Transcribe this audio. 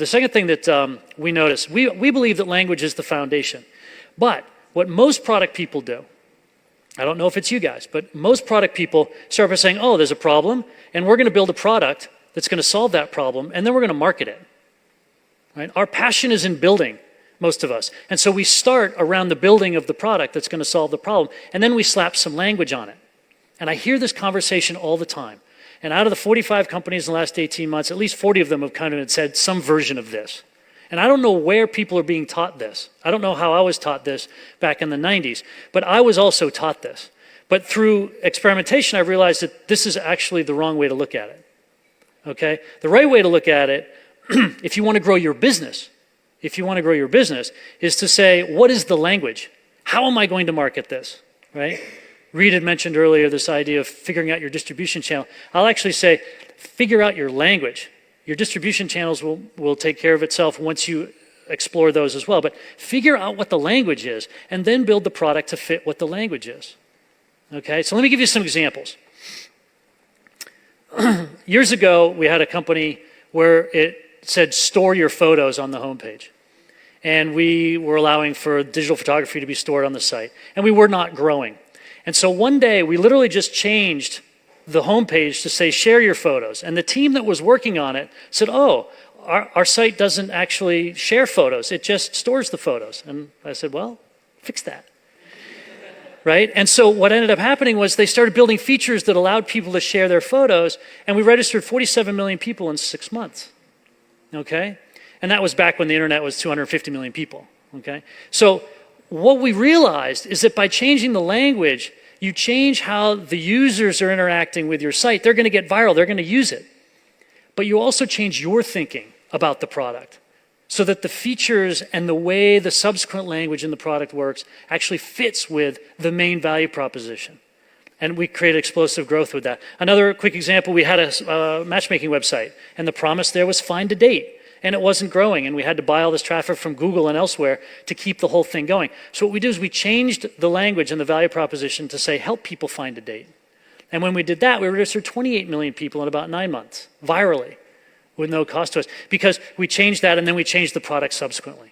the second thing that we notice, we believe that language is the foundation. But what most product people do, I don't know if it's you guys, but most product people start by saying, oh, there's a problem, and we're going to build a product that's going to solve that problem, and then we're going to market it. Right? Our passion is in building, most of us. And so we start around the building of the product that's going to solve the problem, and then we slap some language on it. And I hear this conversation all the time. And out of the 45 companies in the last 18 months, at least 40 of them have kind of said some version of this. And I don't know where people are being taught this. I don't know how I was taught this back in the 90s, but I was also taught this. But through experimentation, I realized that this is actually the wrong way to look at it. Okay? The right way to look at it, if you want to grow your business, is to say, what is the language? How am I going to market this? Right? Reed had mentioned earlier this idea of figuring out your distribution channel. I'll actually say, figure out your language. Your distribution channels will take care of itself once you explore those as well. But figure out what the language is, and then build the product to fit what the language is. Okay, so let me give you some examples. Years ago, we had a company where it said, store your photos on the homepage. And we were allowing for digital photography to be stored on the site. And we were not growing. And so one day, we literally just changed the homepage to say, share your photos. And the team that was working on it said, oh, our site doesn't actually share photos. It just stores the photos. And I said, well, fix that. Right? And so what ended up happening was they started building features that allowed people to share their photos, and we registered 47 million people in 6 months. Okay? And that was back when the internet was 250 million people. Okay? So what we realized is that by changing the language, you change how the users are interacting with your site. They're going to get viral. They're going to use it. But you also change your thinking about the product so that the features and the way the subsequent language in the product works actually fits with the main value proposition. And we created explosive growth with that. Another quick example, we had a matchmaking website, and the promise there was find a date. And it wasn't growing, and we had to buy all this traffic from Google and elsewhere to keep the whole thing going. So what we did is we changed the language and the value proposition to say, help people find a date. And when we did that, we registered 28 million people in about 9 months, virally, with no cost to us, because we changed that and then we changed the product subsequently.